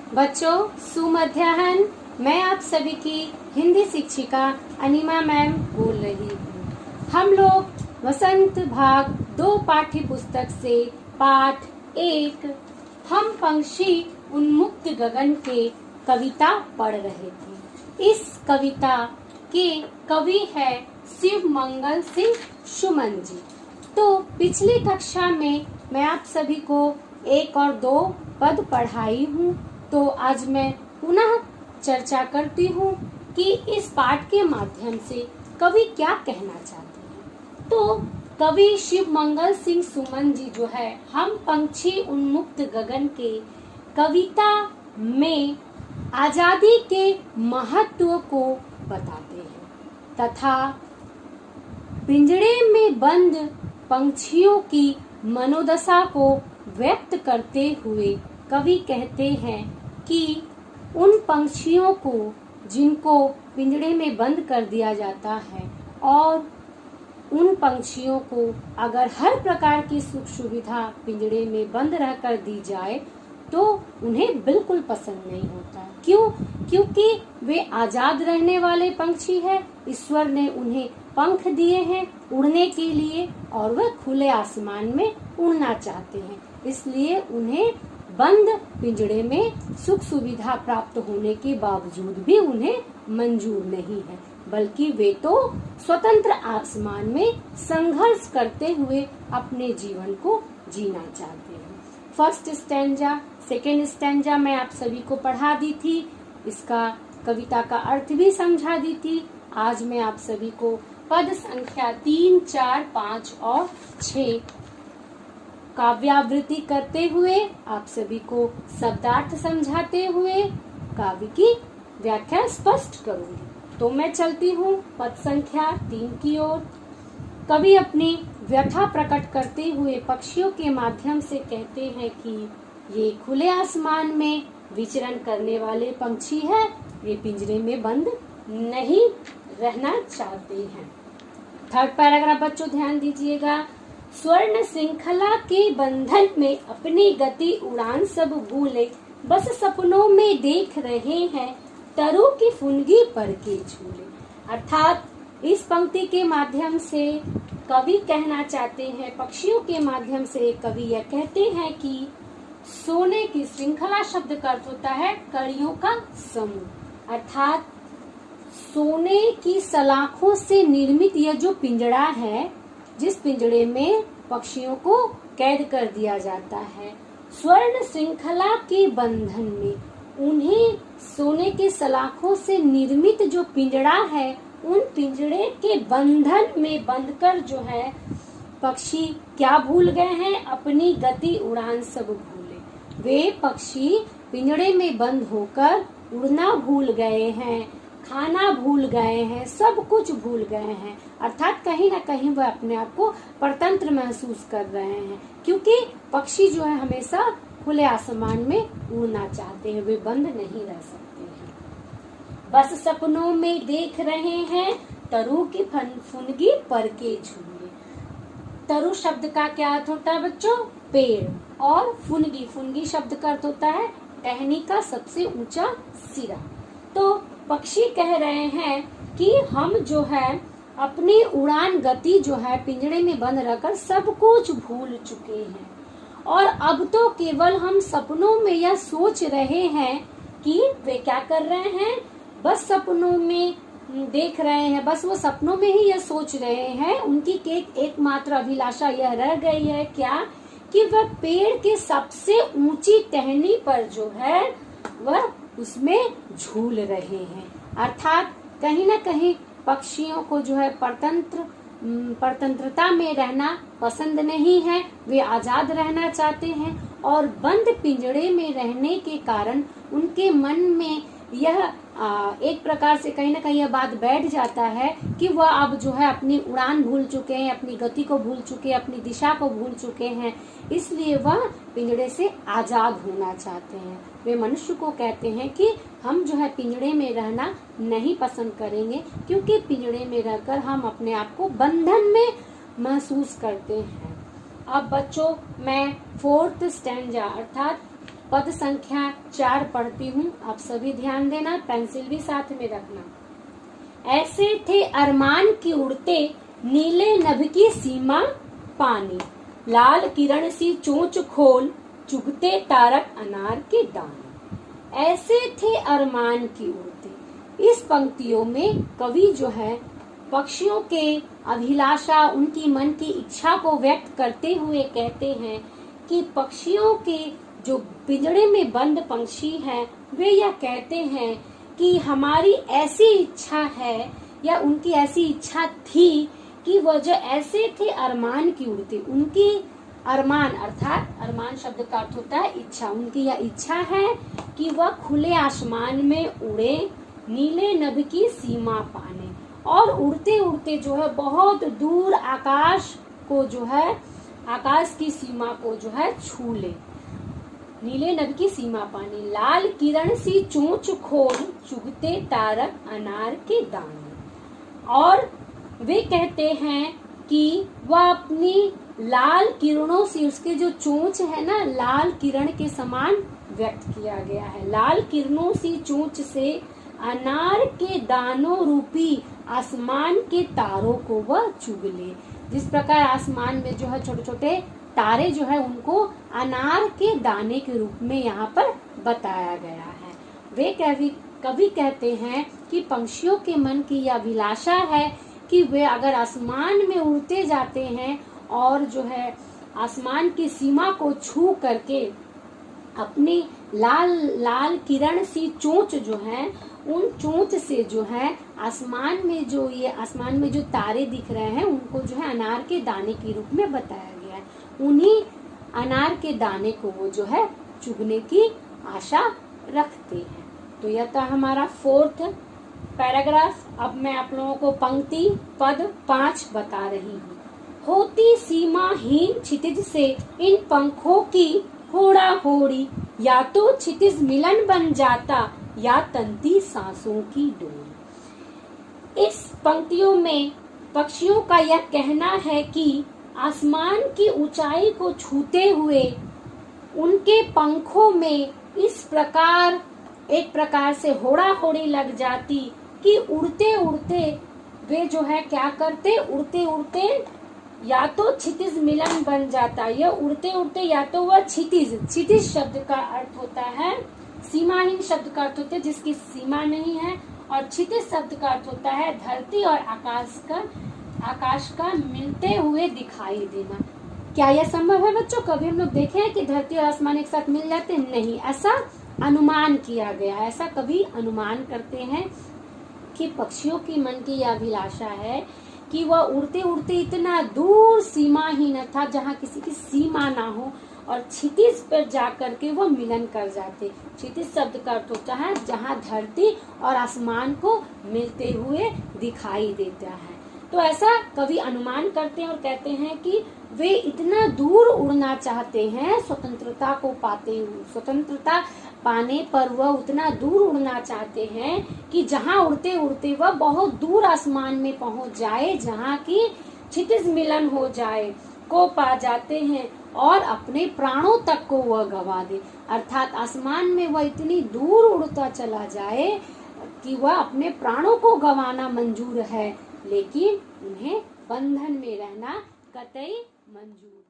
बच्चों, सुमध्याह्न। मैं आप सभी की हिंदी शिक्षिका अनिमा मैम बोल रही हूँ। हम लोग वसंत भाग 2 पाठ्य पुस्तक से पाठ 1 हम पंछी उन्मुक्त गगन के कविता पढ़ रहे थे। इस कविता के कवि है शिव मंगल सिंह सुमन जी। तो पिछली कक्षा में मैं आप सभी को 1 और 2 पद पढ़ाई हूँ। तो आज मैं पुनः चर्चा करती हूँ कि इस पाठ के माध्यम से कवि क्या कहना चाहते हैं। तो कवि शिव मंगल सिंह सुमन जी जो है हम पंछी उन्मुक्त गगन के कविता में आजादी के महत्व को बताते हैं तथा पिंजड़े में बंद पंछियों की मनोदशा को व्यक्त करते हुए कवि कहते हैं कि उन पंछियों को जिनको पिंजड़े में बंद कर दिया जाता है और उन पंछियों को अगर हर प्रकार की सुख सुविधा पिंजड़े में बंद रहकर दी जाए तो उन्हें बिल्कुल पसंद नहीं होता। क्यों? क्योंकि वे आजाद रहने वाले पंछी हैं। ईश्वर ने उन्हें पंख दिए हैं उड़ने के लिए और वह खुले आसमान में उड़ना चाहते हैं, इसलिए उन्हें बंद पिंजड़े में सुख सुविधा प्राप्त होने के बावजूद भी उन्हें मंजूर नहीं है, बल्कि वे तो स्वतंत्र आसमान में संघर्ष करते हुए अपने जीवन को जीना चाहते हैं। फर्स्ट स्टैंजा, सेकेंड स्टैंजा मैं आप सभी को पढ़ा दी थी, इसका कविता का अर्थ भी समझा दी थी। आज मैं आप सभी को पद संख्या 3, 4, 5 और 6 काव्यावृत्ति करते हुए आप सभी को शब्दार्थ समझाते हुए काव्य की व्याख्या स्पष्ट करूंगी। तो मैं चलती हूँ पद संख्या 3 की ओर। कवि अपनी व्यथा प्रकट करते हुए पक्षियों के माध्यम से कहते हैं कि ये खुले आसमान में विचरण करने वाले पंछी है, ये पिंजरे में बंद नहीं रहना चाहते हैं। थर्ड पैराग्राफ बच्चों ध्यान दीजिएगा। स्वर्ण श्रृंखला के बंधन में अपनी गति उड़ान सब भूले, बस सपनों में देख रहे हैं तरु की फुनगी पर के झूले। अर्थात इस पंक्ति के माध्यम से कवि कहना चाहते हैं, पक्षियों के माध्यम से कवि यह कहते हैं कि सोने की श्रृंखला शब्द का अर्थ होता है कड़ियों का समूह। अर्थात सोने की सलाखों से निर्मित यह जो पिंजड़ा है, जिस पिंजड़े में पक्षियों को कैद कर दिया जाता है, स्वर्ण श्रृंखला के बंधन में उन्हें सोने के सलाखों से निर्मित जो पिंजड़ा है, उन पिंजड़े के बंधन में बंधकर जो है पक्षी क्या भूल गए हैं? अपनी गति उड़ान सब भूले। वे पक्षी पिंजड़े में बंद होकर उड़ना भूल गए हैं, खाना भूल गए हैं, सब कुछ भूल गए हैं। अर्थात कहीं ना कहीं वह अपने आप को परतंत्र महसूस कर रहे हैं, क्योंकि पक्षी जो है हमेशा खुले आसमान में उड़ना चाहते हैं, वे बंद नहीं रह सकते हैं। बस सपनों में देख रहे हैं तरु की फुनगी पर के झूले। तरु शब्द का क्या अर्थ होता है बच्चों? पेड़। और फुनगी, फुनगी शब्द का अर्थ होता है टहनी का सबसे ऊंचा सिरा। तो पक्षी कह रहे हैं कि हम जो है अपनी उड़ान गति जो है पिंजड़े में बंद रहकर सब कुछ भूल चुके हैं और अब तो केवल हम सपनों में यह सोच रहे हैं कि वे क्या कर रहे हैं, बस सपनों में देख रहे हैं, बस वो सपनों में ही यह सोच रहे हैं। उनकी एकमात्र अभिलाषा यह रह गई है क्या कि वह पेड़ के सबसे ऊंची टहनी पर जो है वह उसमें झूल रहे हैं। अर्थात कहीं ना कहीं पक्षियों को जो है परतंत्रता में रहना पसंद नहीं है, वे आजाद रहना चाहते हैं और बंद पिंजड़े में रहने के कारण उनके मन में यह एक प्रकार से कहीं ना कहीं यह बात बैठ जाता है कि वह अब जो है अपनी उड़ान भूल चुके हैं, अपनी गति को भूल चुके हैं, अपनी दिशा को भूल चुके हैं, इसलिए वह पिंजड़े से आजाद होना चाहते हैं। वे मनुष्य को कहते हैं कि हम जो है पिंजड़े में रहना नहीं पसंद करेंगे, क्योंकि पिंजड़े में रहकर हम अपने आप को बंधन में महसूस करते हैं। अब बच्चों मैं 4th स्टैंजा अर्थात पद संख्या 4 पढ़ती हूँ, आप सभी ध्यान देना, पेंसिल भी साथ में रखना। ऐसे थे अरमान की उड़ते, नीले नभ की सीमा पानी, लाल किरण सी चोंच खोल, चुगते तारक अनार के दाने। ऐसे थे अरमान की उड़ते। इस पंक्तियों में कवि जो है पक्षियों के अभिलाषा, उनकी मन की इच्छा को व्यक्त करते हुए कहते हैं कि पक्षियों के जो पिंजड़े में बंद पंछी हैं, वे यह कहते हैं कि हमारी ऐसी इच्छा है या उनकी ऐसी इच्छा थी कि वह जो ऐसे थे अरमान की उड़ते, उनकी अरमान अर्थात अरमान शब्द का अर्थ होता है इच्छा, उनकी यह इच्छा है कि वह खुले आसमान में उड़े, नीले नभ की सीमा पाने, और उड़ते उड़ते जो है बहुत दूर आकाश को जो है, आकाश की सीमा को जो है छू ले, नीले नभ की सीमा पानी, लाल किरण सी चोंच खोल, चुगते तारक अनार के दाने। और वे कहते हैं कि वह अपनी लाल किरणों से, उसके जो चोंच है ना, लाल किरण के समान व्यक्त किया गया है, लाल किरणों सी चोंच से अनार के दानों रूपी आसमान के तारों को वह चुग ले। जिस प्रकार आसमान में जो है छोटे छोटे तारे जो है उनको अनार के दाने के रूप में यहाँ पर बताया गया है। वे कवि कहते हैं कि पंछियों के मन की यह अभिलाषा है कि वे अगर आसमान में उड़ते जाते हैं और जो है आसमान की सीमा को छू करके अपनी लाल लाल किरण सी चोंच जो है, उन चोंच से जो है आसमान में जो ये आसमान में जो तारे दिख रहे हैं उनको जो है अनार के दाने के रूप में बताया गया है। उन्हीं अनार के दाने को वो जो है चुगने की आशा रखते हैं। तो यह था हमारा 4th पैराग्राफ। अब मैं आप लोगों को पंक्ति पद 5 बता रही हूँ। होती सीमाहीन क्षितिज से इन पंखों की होड़ा होड़ी, या तो क्षितिज मिलन बन जाता या तंती सांसों की डोर। इस पंक्तियों में पक्षियों का यह कहना है कि आसमान की ऊंचाई को छूते हुए उनके पंखों में इस प्रकार एक प्रकार से होड़ा होड़ी लग जाती कि उड़ते उड़ते वे जो है क्या करते, उड़ते उड़ते या तो क्षितिज मिलन बन जाता, या उड़ते उड़ते या तो वह क्षितिज शब्द का अर्थ होता है, सीमाहीन शब्द का अर्थ होता है जिसकी सीमा नहीं है, और क्षितिज शब्द का अर्थ होता है धरती और आकाश का मिलते हुए दिखाई देना। क्या यह संभव है बच्चों? कभी हम लोग देखे हैं कि धरती और आसमान एक साथ मिल जाते? नहीं, ऐसा अनुमान किया गया, ऐसा कभी अनुमान करते हैं कि पक्षियों की मन की यह अभिलाषा है कि वह उड़ते उड़ते इतना दूर सीमाहीन अर्थात जहाँ किसी की सीमा ना हो और क्षितिज पर जाकर के वो मिलन कर जाते। क्षितिज शब्द का अर्थ होता है जहाँ धरती और आसमान को मिलते हुए दिखाई देता है। तो ऐसा कवि अनुमान करते हैं और कहते हैं कि वे इतना दूर उड़ना चाहते हैं, स्वतंत्रता को पाते हुए, स्वतंत्रता पाने पर वह उतना दूर उड़ना चाहते हैं कि जहाँ उड़ते उड़ते वह बहुत दूर आसमान में पहुंच जाए, जहाँ की क्षितिज मिलन हो जाए को पा जाते हैं और अपने प्राणों तक को वह गवा दे। अर्थात आसमान में वह इतनी दूर उड़ता चला जाए कि वह अपने प्राणों को गंवाना मंजूर है, लेकिन उन्हें बंधन में रहना कतई मंजूर